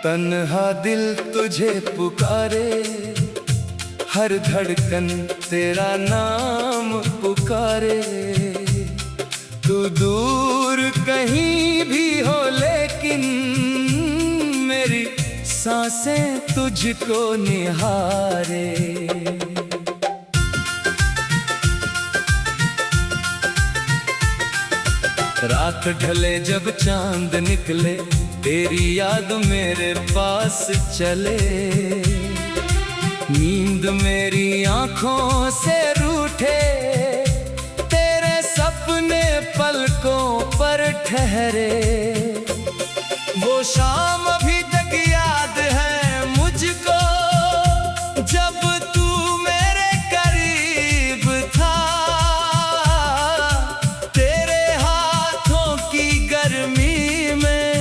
तन्हा दिल तुझे पुकारे, हर धड़कन तेरा नाम पुकारे। तू दूर कहीं भी हो लेकिन मेरी सांसें तुझको निहारे। रात ढले जब चांद निकले, तेरी याद मेरे पास चले। नींद मेरी आंखों से रूठे, तेरे सपने पलकों पर ठहरे। वो शाम अभी तक याद है मुझको, जब तू मेरे करीब था। तेरे हाथों की गर्मी में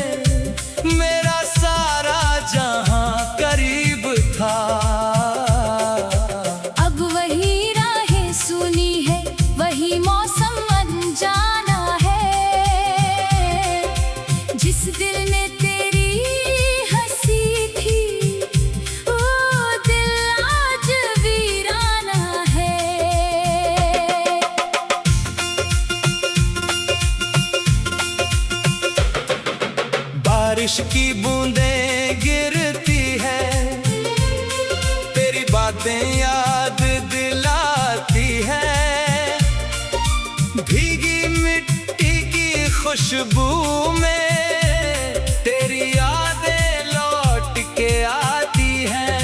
मेरा सारा जहां करीब था। अब वही राहें सुनी है, वही मौसम अनजाना है। जिस दिल ने तेरी हंसी थी, वो दिल आज वीराना है। बारिश की बूंदें गिरती है, तेरी बातें याद दिलाती है। भीगी मिट्टी की खुशबू में तेरी यादें लौट के आती हैं।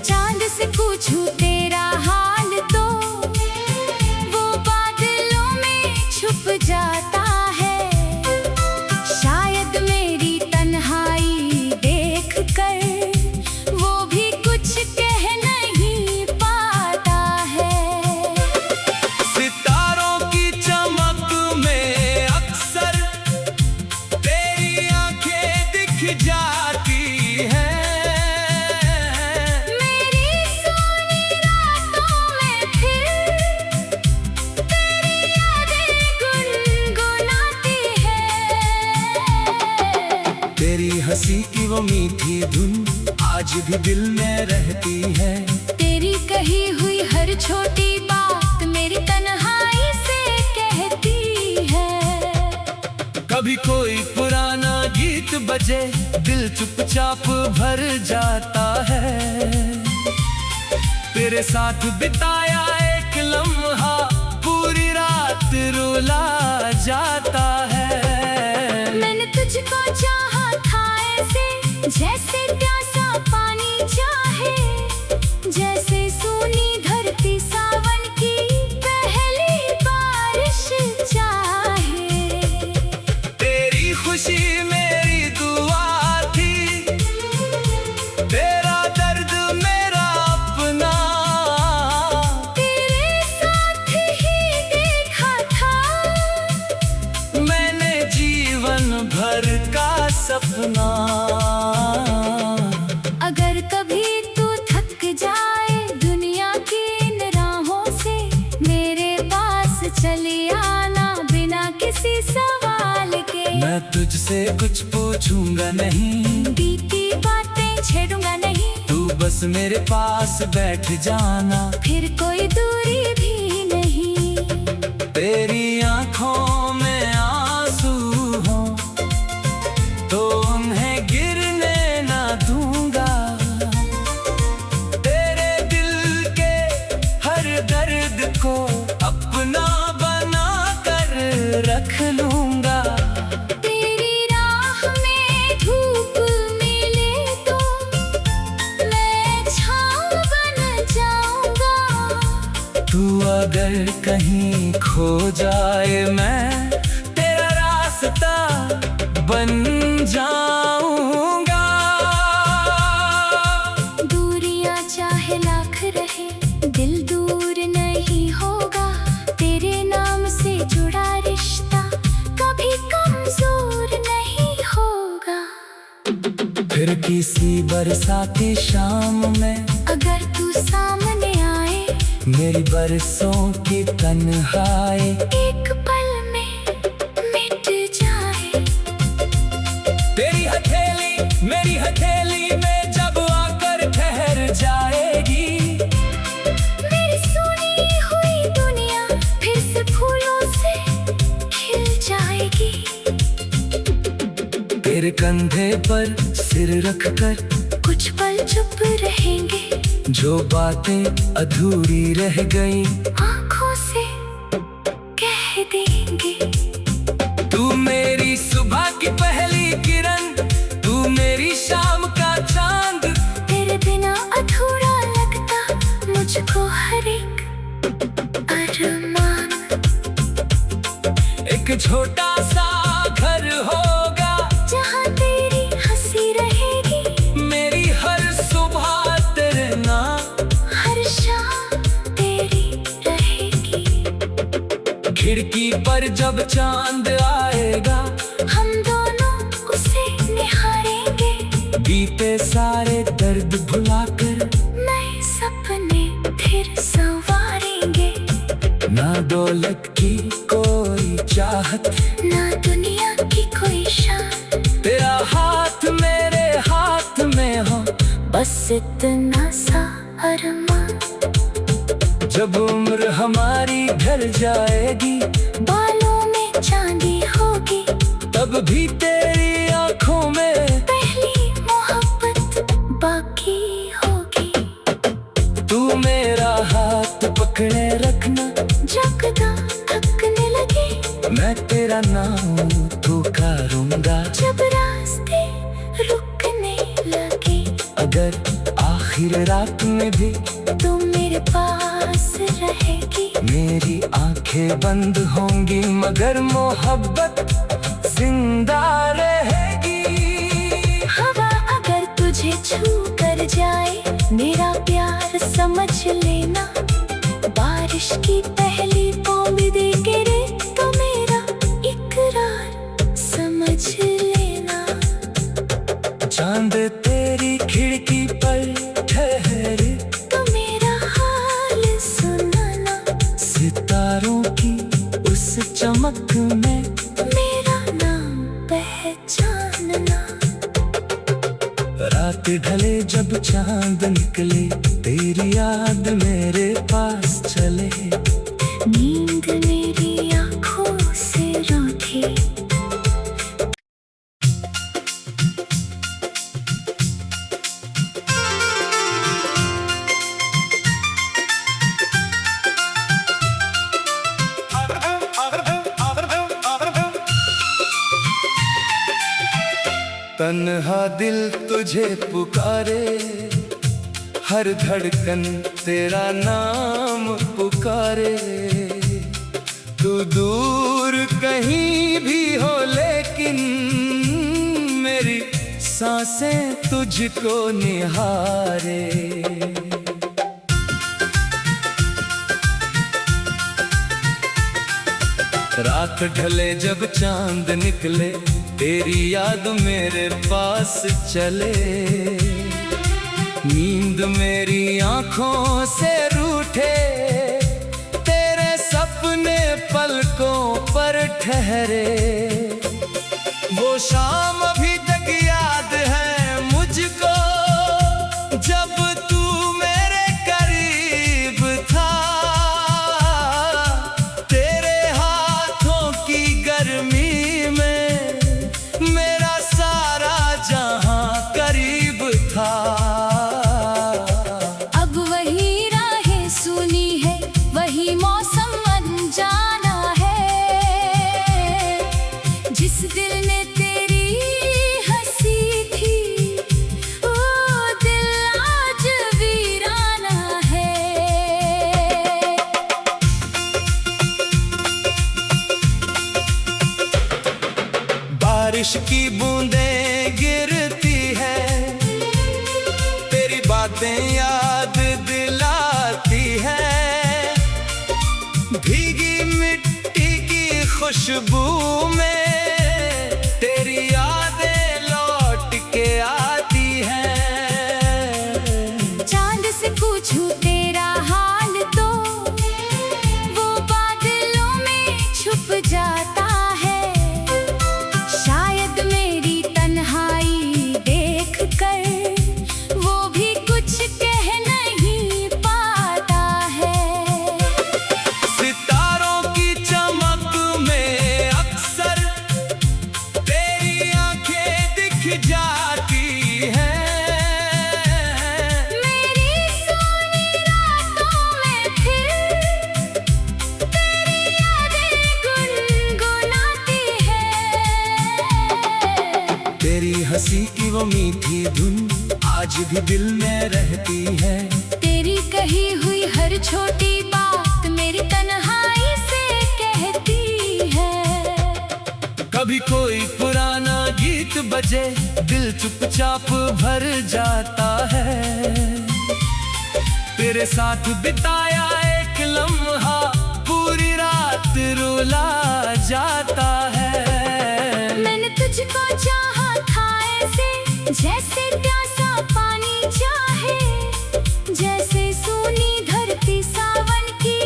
चांद से पूछूं तेरा हाल तो वो बादलों में छुप जाता है। शायद मेरी तन्हाई देख कर वो भी कुछ कह नहीं पाता है। सितारों की चमक में अक्सर तेरी आंखें दिख जाती हैं। मेरी सोनी रातों में फिर तेरी यादें गुनगुनाती है। तेरी हंसी की वो मीठी धुन आज भी दिल में रहती है। तेरी कही हुई हर छोटी बात मेरी तन्हाई से कहती है। कभी कोई पुराना गीत बजे, दिल चुपचाप भर जाता है। तेरे साथ बिताया एक लम्हा पूरी रात रुला जाता है। मैंने तुझको चाहा था ऐसे, जैसे प्यासा पानी चाहे। जैसे सूनी धरती सावन की पहली बारिश चाहे। तेरी खुशी मेरी दुआ थी, तेरा दर्द मेरा अपना। तेरे साथ ही देखा था मैंने जीवन भर का सपना। अगर कभी तू थक जाए दुनिया की इन राहों से, मेरे पास चली आना बिना किसी सवाल के। मैं तुझसे कुछ पूछूंगा नहीं, बीती बातें छेड़ूंगा नहीं। तू बस मेरे पास बैठ जाना। फिर कोई दूरी भी नहीं। तेरी आंखों में आंसू हो तो उन्हें गिरने ना दूंगा। तेरे दिल के हर दर्द को अपना बना कर रख लूंगा। तेरी राह में धूप मिले तो मैं छाँव बन जाऊंगा। तू अगर कहीं खो जाए, मैं तेरा रास्ता बन जाऊंगा। दूरियां चाहे लाख रहे, दिल दूर नहीं होगा। तेरे नाम से जुड़ा रिश्ता कभी कमजोर नहीं होगा। फिर किसी बरसाती शाम में अगर तू सामने आए, मेरी बरसों की तन्हाई एक पल में मिट जाए। तेरी हथेली मेरी हथेली में जब आकर ठहर जाएगी। मेरी सुनी हुई दुनिया फिर से फूलों से खिल जाएगी। तेरे कंधे पर सिर रखकर कुछ पल चुप रहेंगे, जो बातें अधूरी रह गई आंखों से कह देंगे। तू मेरी सुबह की पहली किरण, तू मेरी शाम का चांद। तेरे बिना अधूरा लगता मुझको हर एक अरमान। एक छोटा सा घर होगा जहाँ तेरी हंसी रहेगी, मेरी हर सुबह तेरे नाम, हर शाम तेरी रहेगी। खिड़की पर जब चांद आएगा, हम दोनों उसे निहारेंगे। बीते सारे दर्द भुलाकर नए सपने फिर संवारेंगे। ना दौलत की कोई चाहत, ना दुनिया की कोई शान, तेरा हाथ मेरे हाथ में हो, बस इतना सा अरमान। जब उम्र हमारी ढल जाएगी, बालों में चांदी होगी, तब भी तेरी आंखों में पहली मोहब्बत बाकी होगी। तू मेरा हाथ पकड़े रखना, जब कदम थकने लगे, मैं तेरा नाम पुकारूंगा। जब रास्ते रुकने लगे, अगर आखिर रात में भी तू मेरे पास रहेगी। मेरी आंखें बंद होंगी, मगर मोहब्बत जिंदा रहेगी। हवा अगर तुझे छू कर जाए, मेरा प्यार समझ लेना। बारिश की पहली बूंद गिरे तो मेरा इकरार समझ लेना। चांद तेरी खिड़की पर ठहरे तो मेरा हाल सुनाना। सितारों की उस चमक में मेरा नाम पहचानना। रात ढले जब चांद निकले, तेरी याद मेरे पास चले। नींद मेरी आंखों से रूठी, तन्हा दिल तुझे पुकारे, हर धड़कन तेरा नाम पुकारे। तू दूर कहीं भी हो, लेकिन मेरी सांसें तुझको निहारे। रात ढले जब चांद निकले, तेरी याद मेरे पास चले। नींद मेरी आंखों से रूठे, तेरे सपने पलकों पर ठहरे। वो शाम अभी तक याद है मुझको, जब तू मेरे करीब था। तेरे हाथों की गर्मी में मेरा सारा जहां करीब था। अब वही राहें सुनी है, वही मौसम अनजाना है। जिस दिल ने तेरी हंसी थी, वो दिल आज वीराना है। बारिश की बूंदें गिरती है, तेरी बातें याद दिलाती है। भीगी मिट्टी की खुशबू में तेरी यादें लौट के आती हैं। चांद से पूछूं तेरा हाल तो वो बादलों में छुप जाता है। शायद मेरी तन्हाई देख तेरी हंसी की वो मीठी धुन आज भी दिल में रहती है। तेरी कही हुई हर छोटी बात मेरी तन्हाई से कहती है। कभी कोई पुराना गीत बजे दिल चुपचाप भर जाता है। तेरे साथ बिताया एक लम्हा पूरी रात रुला जाता है। मैंने तुझको चाहा था ऐसे जैसे प्यासा पानी चाहे, जैसे सूनी धरती सावन की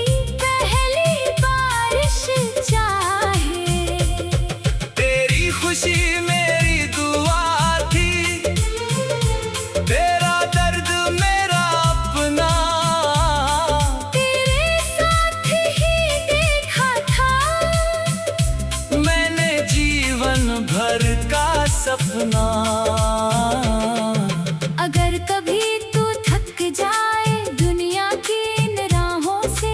पहली बारिश चाहे। तेरी खुशी मेरी दुआ थी, तेरा दर्द मेरा अपना। तेरे साथ ही देखा था मैंने जीवन भर का सपना। अगर कभी तू थक जाए दुनिया की इन राहों से,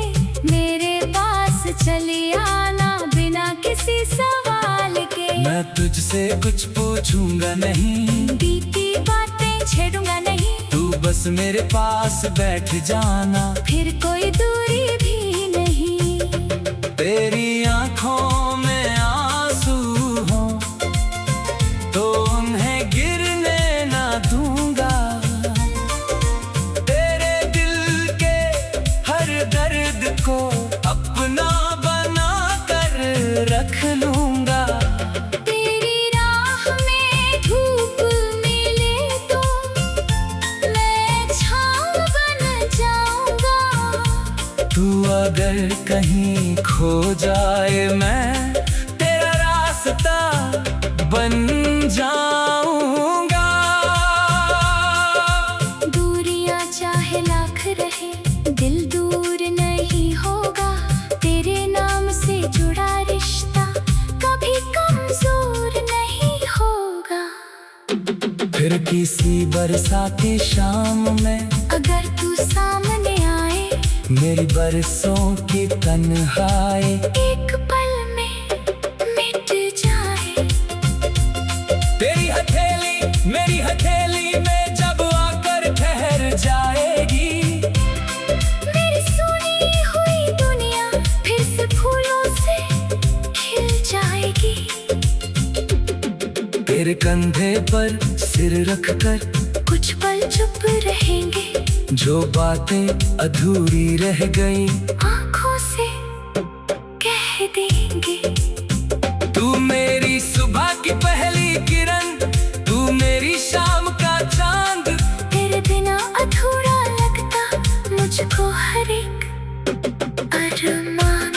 मेरे पास चली आना बिना किसी सवाल के। मैं तुझसे कुछ पूछूंगा नहीं, बीती बातें छेड़ूंगा नहीं, तू बस मेरे पास बैठ जाना। फिर कोई दूरी भी नहीं। तेरी आंखों में आंसू हो तो उन्हें गिरने ना दूंगा। तेरे दिल के हर दर्द को अपना बना कर रख लूंगा। तेरी राह में धूप मिले तो मैं छाँव बन जाऊंगा। तू अगर कहीं खो जाए मैं तेरा रास्ता बन जाऊंगा। दूरियां चाहे लाख रहे दिल दूर नहीं होगा। तेरे नाम से जुड़ा रिश्ता कभी कमजोर नहीं होगा। फिर किसी बरसाती शाम में अगर तू सामने आए मेरी बरसों की तन्हाई एक पल में मिट जाए। तेरी हथेली मेरी हथेली में जब आकर ठहर जाएगी, मेरी सुनी हुई दुनिया फिर से फूलों से खिल जाएगी। तेरे कंधे पर सिर रखकर कुछ पल चुप रहेंगे, जो बातें अधूरी रह गई आंखों से कह देंगे। तू मेरी सुबह की पहली किरण, तू मेरी शाम का चांद। तेरे बिना अधूरा लगता मुझको हर एक अरमान।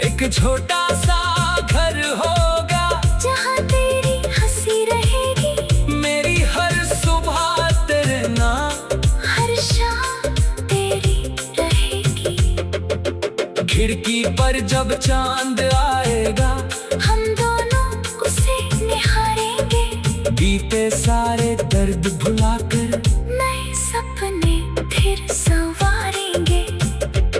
एक छोटा सा घर होगा जहाँ तेरी हंसी रहेगी, मेरी हर सुबह तेरे नाम, हर शाम तेरी रहेगी। खिड़की पर जब चांद आएगा हम दोनों उसे निहारेंगे, बीते सारे दर्द भुलाकर नए सपने फिर संवारेंगे।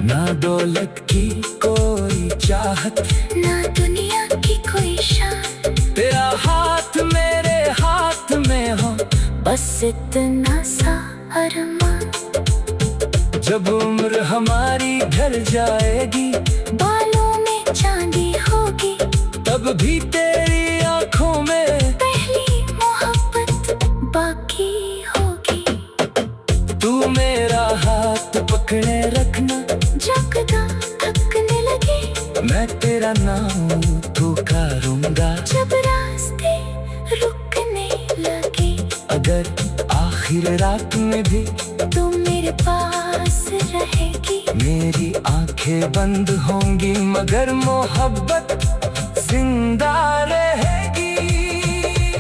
ना दौलत की कोई चाहत, ना दुनिया की कोई शान, तेरा हाथ मेरे हाथ में हो बस इतना सा अरमान। जब उम्र हमारी ढल जाएगी, बालों में चांदी होगी, तब भी तेरी आंखों में पहली मोहब्बत बाकी होगी। तू मेरा हाथ पकड़े रखना, जब कदम थकने लगे मैं तेरा नाम पुकारूंगा। जब रास्ते रुकने लगे, अगर आखिर रात में भी तू मेरे पास रहेगी। मेरी आंखें बंद होंगी मगर मोहब्बत जिंदा रहेगी।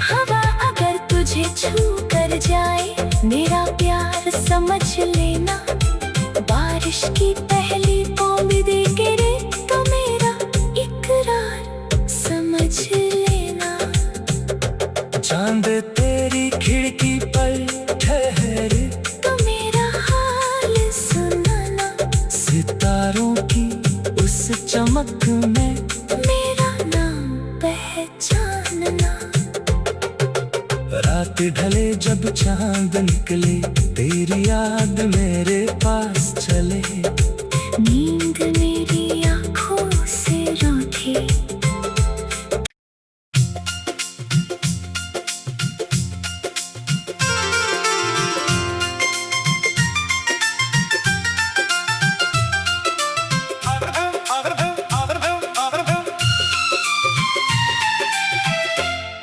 हवा अगर तुझे छू कर जाए मेरा प्यार समझ लेना। बारिश की पहली बूंद गिरे तो मेरा इकरार समझ लेना। चांद तेरी खिड़की पर ठहरे तो मेरा हाल सुनाना। सितारों की उस चमक में मेरा नाम पहचानना। रात ढले जब चांद निकले, तेरी याद मेरे पास चले। नींद मेरी आंखों से रूठी,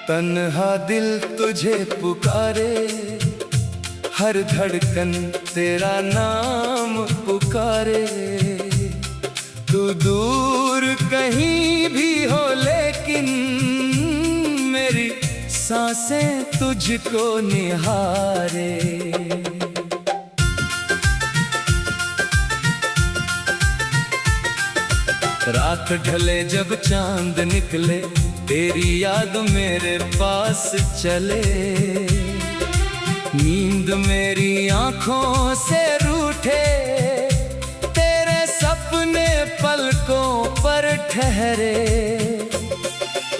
तन्हा दिल तुझे पुकारे, हर धड़कन तेरा नाम पुकारे। तू दूर कहीं भी हो लेकिन मेरी सांसें तुझको निहारे। रात ढले जब चांद निकले, तेरी याद मेरे पास चले। नींद मेरी आंखों से रूठे, तेरे सपने पलकों पर ठहरे।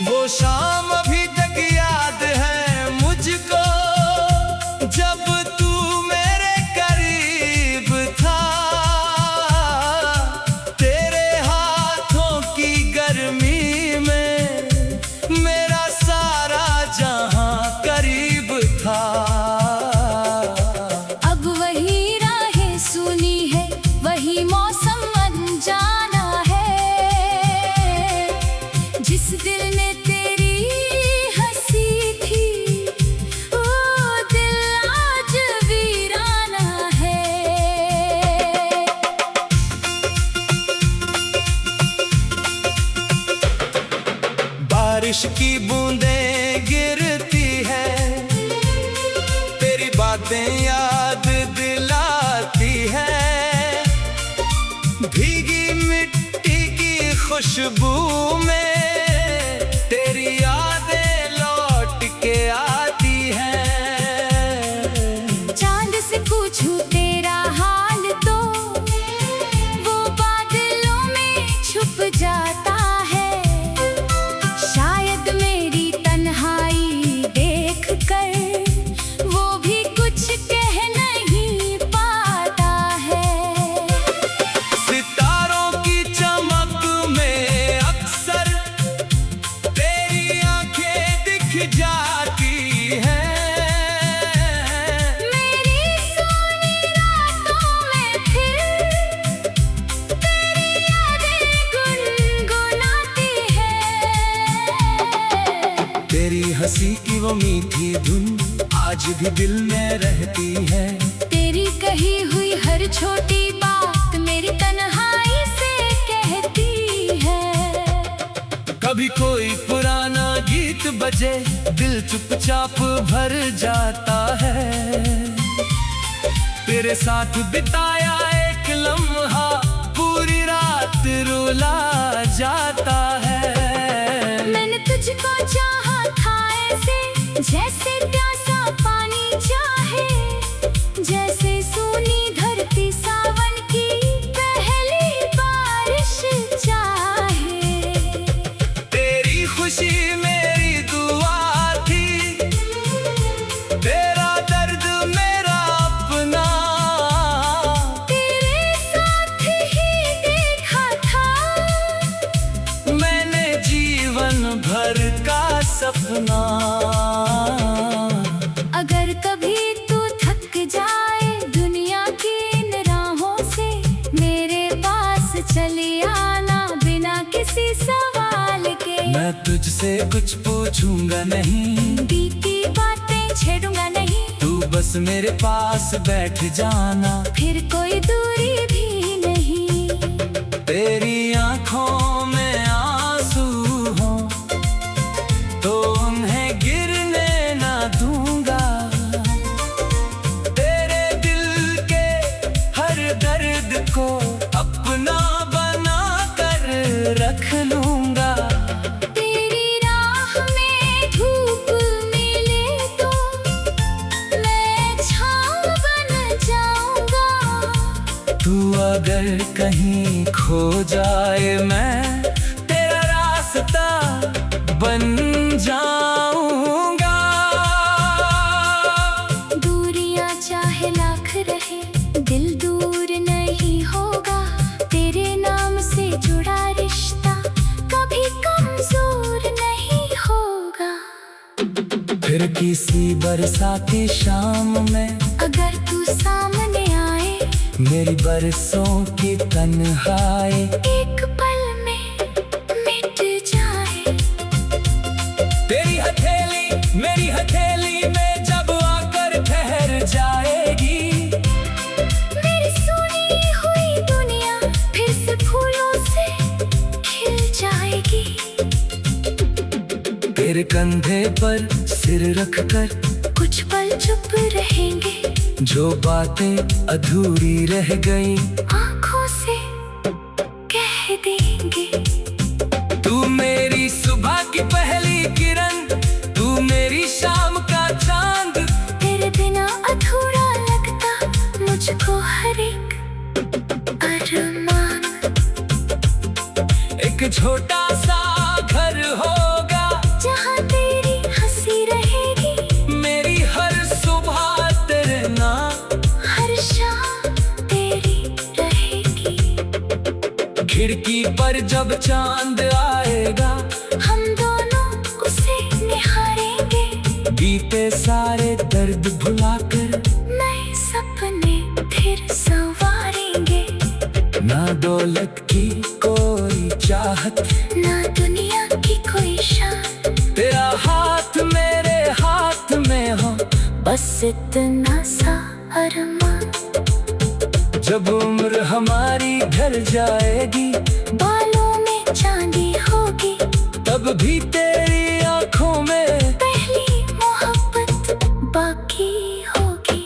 वो शाम अभी तक याद है मुझको, जब तू मेरे करीब था। तेरे हाथों की गर्मी में मेरा सारा जहां करीब था। अब वही राहें सुनी है, वही मौसम अनजाना है। जिस दिल ने तेरी हंसी थी, वो दिल आज वीराना है। बारिश की बूंदें गिरती है, तेरी बातें याद दिलाती है। भीगी मिट्टी की खुशबू में तेरी यादें लौट के आती हैं। चांद से पूछूं तेरा हाल तो वो बादलों में छुप जाता है। शायद मेरी तन्हाई देख कर वो भी कुछ कह नहीं पाता है। सितारों की चमक में अक्सर तेरी आंखें दिख जाती हैं। मेरी सोनी रातों में फिर तेरी यादें गुनगुनाती है। तेरी हंसी की वो मीठी धुन आज भी दिल में रहती है। तेरी कही हुई हर छोटी बात मेरी तन्हाई से कहती है। कभी कोई पुराना गीत बजे, दिल चुपचाप भर जाता है। तेरे साथ बिताया एक लम्हा पूरी रात रुला जाता है। मैंने तुझको चाहा था ऐसे, जैसे प्यासा पानी चाहे, जैसे सूनी धरती सावन की पहली बारिश चाहे। तेरी खुशी मेरी दुआ थी, तेरा दर्द मेरा अपना। तेरे साथ ही देखा था मैंने जीवन भर का सपना। अगर कभी तू थक जाए दुनिया की इन राहों से, मेरे पास चले आना बिना किसी सवाल के। मैं तुझसे कुछ पूछूंगा नहीं, बीती बातें छेड़ूंगा नहीं। तू बस मेरे पास बैठ जाना। फिर कोई दूरी भी नहीं। तेरी आंखों में आंसू हो तो उन्हें गिरने ना दूंगा। तेरे दिल के हर दर्द को अपना बना कर रख लूंगा। तेरी राह में धूप मिले तो मैं छाँव बन जाऊंगा। तू अगर कहीं खो जाए, मैं तेरा रास्ता बन जाऊंगा। फिर किसी बरसाती शाम में अगर तू सामने आए, मेरी बरसों की तन्हाई एक पल में मिट जाए। तेरी हथेली मेरी हथेली में जब आकर ठहर जाएगी, मेरी सुनी हुई दुनिया फिर से फूलों से खिल जाएगी। तेरे कंधे पर सिर रखकर कुछ पल चुप रहेंगे, जो बातें अधूरी रह गई आंखों से कह देंगे। तू मेरी सुबह की पहली किरण, तू मेरी शाम का चांद। तेरे बिना अधूरा लगता मुझको हर एक अरमान। एक छोटा सा घर होगा जहाँ तेरी हंसी रहेगी, मेरी हर सुबह तेरे नाम, हर शाम तेरी रहेगी। खिड़की पर जब चांद आएगा, हम दोनों उसे निहारेंगे, बीते सारे दर्द भुलाकर नए सपने फिर संवारेंगे। ना दौलत की कोई चाहत, ना दुनिया की कोई शान, तेरा हाथ मेरे हाथ में हो, बस इतना सा अरमान। जब उम्र हमारी ढल जाएगी, बालों में चांदी होगी, तब भी तेरी आंखों में पहली मोहब्बत बाकी होगी।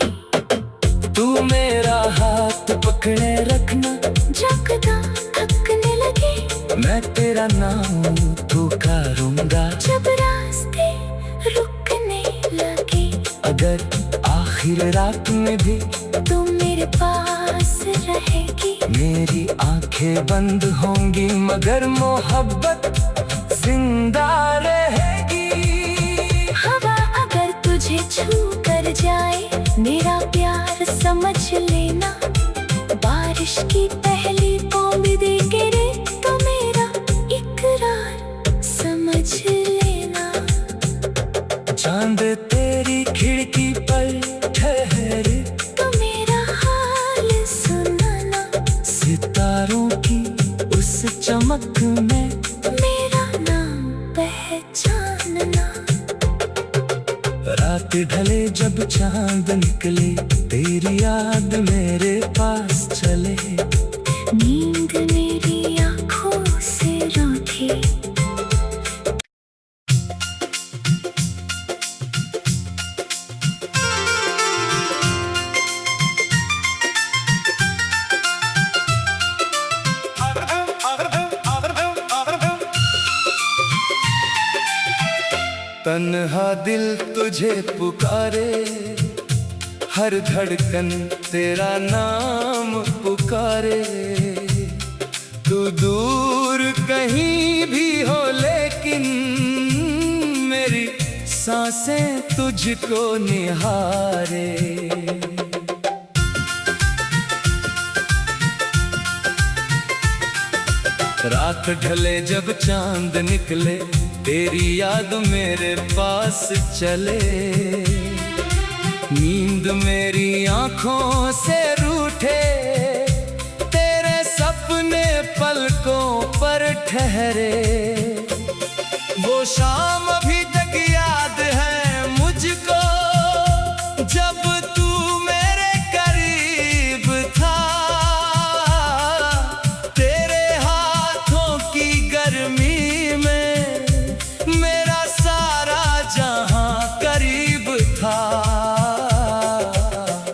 तू मेरा हाथ पकड़े रखना, जब कदम थकने लगे, मैं तेरा नाम पुकारूंगा। जब रास्ते रुकने लगे, अगर आखिर रात में भी तू मेरे पास रहेगी। मेरी आंखें बंद होंगी, मगर मोहब्बत जिंदा रहेगी। हवा अगर तुझे छू कर जाए, मेरा प्यार समझ लेना। बारिश की पहली बूंद दे गिरे तो मेरा इकरार समझ लेना। चांद तेरी खिड़की पर ठहरे, तो मेरा हाल सुनाना। सितारों की उस चमक में मेरा नाम पहचानना। रात ढले जब चांद निकले, तेरी याद मेरे पास चले। नींद मेरी आंखों से रूठी, तन्हा दिल तुझे पुकारे, हर धड़कन तेरा नाम पुकारे। तू दूर कहीं भी हो लेकिन मेरी सांसें तुझको निहारे। रात ढले जब चांद निकले, तेरी याद मेरे पास चले। नींद मेरी आंखों से रूठे, तेरे सपने पलकों पर ठहरे। वो शाम अभी तक याद है मुझको, जब तू मेरे करीब था। तेरे हाथों की गर्मी में मेरा सारा जहां करीब था।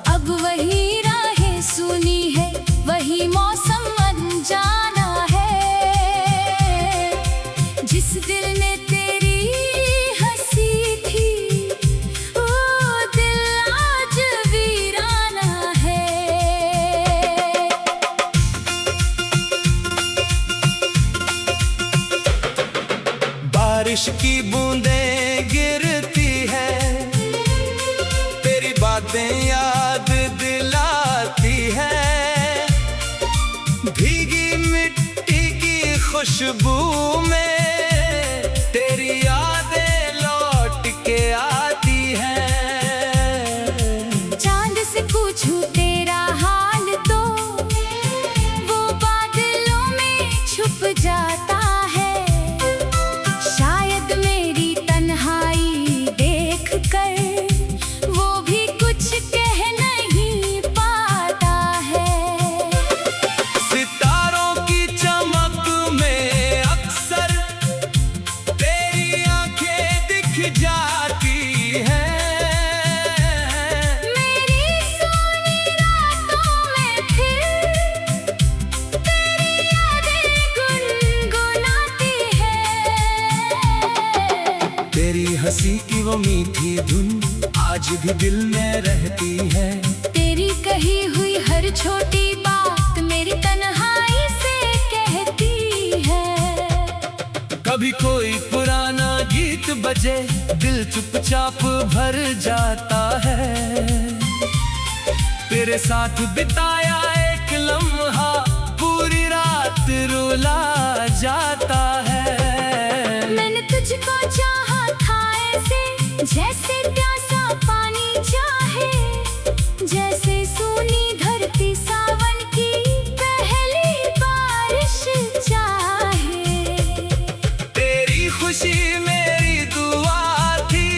अब वही राहें सुनी है, वही मौसम अनजाना है। जिस दिल ने तेरी हंसी थी, वो दिल आज वीराना है। बारिश की बूंदें गिरती है, तेरी बातें याद दिलाती है। भीगी मिट्टी की खुशबू में तेरी यादें लौट के की वो मीठी धुन आज भी दिल में रहती है। तेरी कही हुई हर छोटी बात मेरी तन्हाई से कहती है। कभी कोई पुराना गीत बजे दिल चुपचाप भर जाता है। तेरे साथ बिताया एक लम्हा पूरी रात रुला जाता है। मैंने तुझको चाहा था ऐसे जैसे प्यासा पानी चाहे, जैसे सूनी धरती सावन की पहली बारिश चाहे। तेरी खुशी मेरी दुआ थी,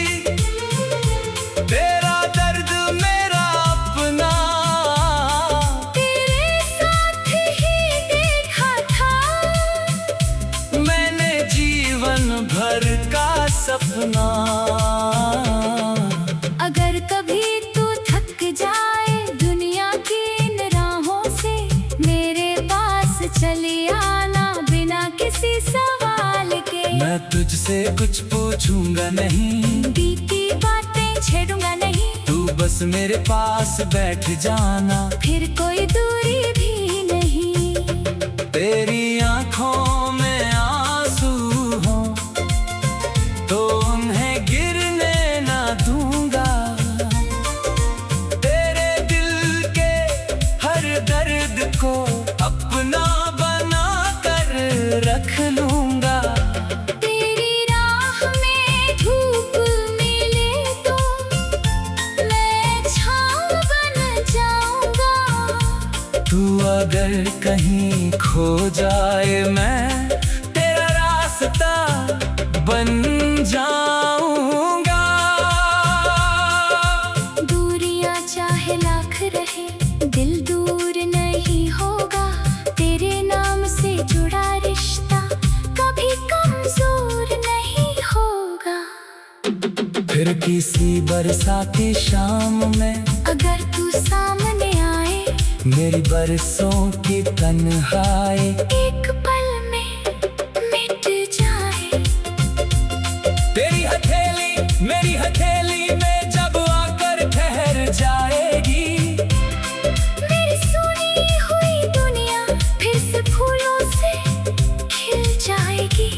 तेरा दर्द मेरा अपना। तेरे साथ ही देखा था मैंने जीवन भर का सपना। अगर कभी तू थक जाए दुनिया की इन राहों से, मेरे पास चली आना बिना किसी सवाल के। मैं तुझसे कुछ पूछूंगा नहीं, बीती बातें छेड़ूंगा नहीं, तू बस मेरे पास बैठ जाना। फिर कोई दूरी भी नहीं। तेरी आंखों में आंसू हो तो उन्हें गिरने ना दूंगा। तेरे दिल के हर दर्द को अपना बना कर रख लूंगा। तेरी राह में धूप मिले तो मैं छाँव बन जाऊंगा। तू अगर कहीं खो जाए मैं तेरा रास्ता बन जाऊंगा। दूरियां चाहे लाख रहे दिल दूर नहीं होगा। तेरे नाम से जुड़ा रिश्ता कभी कमजोर नहीं होगा। फिर किसी बरसाती शाम में अगर तू सामने आए मेरी बरसों की तन्हाई एक पल में मिट जाए। तेरी हथेली मेरी हथेली में जब आकर ठहर जाएगी, मेरी सुनी हुई दुनिया फिर से फूलों से खिल जाएगी।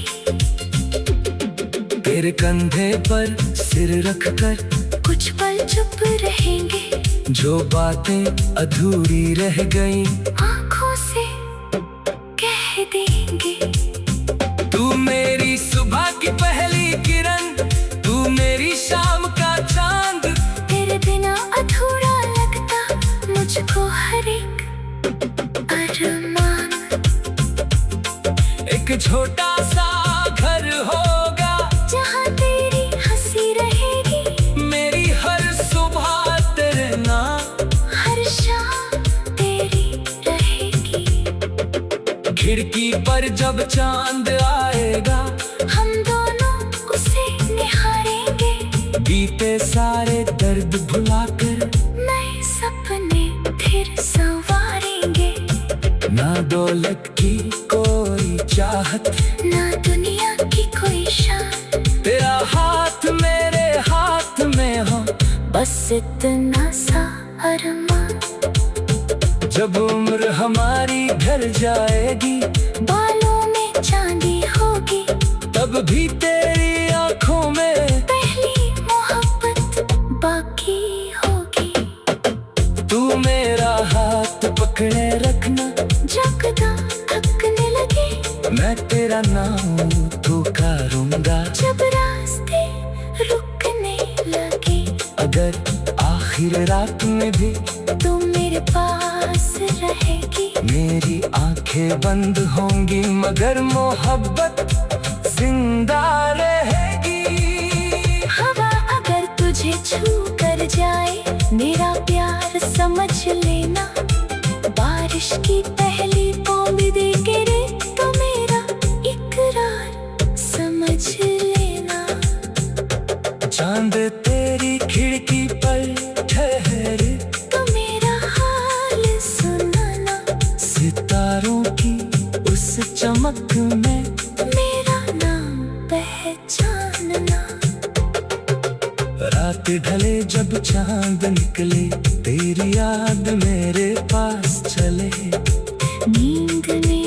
तेरे कंधे पर सिर रखकर कुछ पल चुप रहेंगे, जो बातें अधूरी रह गई आंखों से कह देंगे। तू मेरी सुबह की पहली किरण, तू मेरी शाम का चांद। तेरे बिना अधूरा लगता मुझको हर एक अरमान। एक छोटा सा घर होगा जहाँ तेरी हंसी रहेगी, मेरी हर सुबह तेरे नाम, हर शाम तेरी रहेगी। खिड़की पर जब चांद आएगा हम दोनों उसे निहारेंगे, बीते सारे दर्द भुलाकर नए सपने फिर संवारेंगे। ना दौलत की कोई चाहत, ना दुनिया की कोई शान, तेरा हाथ मेरे हाथ में हो, बस इतना सा अरमान। जब उम्र हमारी ढल जाएगी, बालों में चांदी होगी, तब भी तेरी आंखों में पहली मोहब्बत बाकी होगी। तू मेरा हाथ पकड़े रखना, जब कदम थकने लगे मैं तेरा नाम पुकारूंगा। जब रास्ते रुकने लगे, अगर आखिर रात में भी तू मेरे पास रहेगी। मेरी आंखें बंद होंगी मगर मोहब्बत जिंदा रहेगी। हवा अगर तुझे छू कर जाए मेरा प्यार समझ लेना। बारिश की पहली बूंद गिरे तो मेरा इकरार समझ लेना। चांद तेरी खिड़की पर ठहरे तो मेरा हाल सुनाना। सितारों की उस चमक में मेरा नाम पहचानना। रात ढले जब चांद निकले, तेरी याद मेरे पास चले। नींद में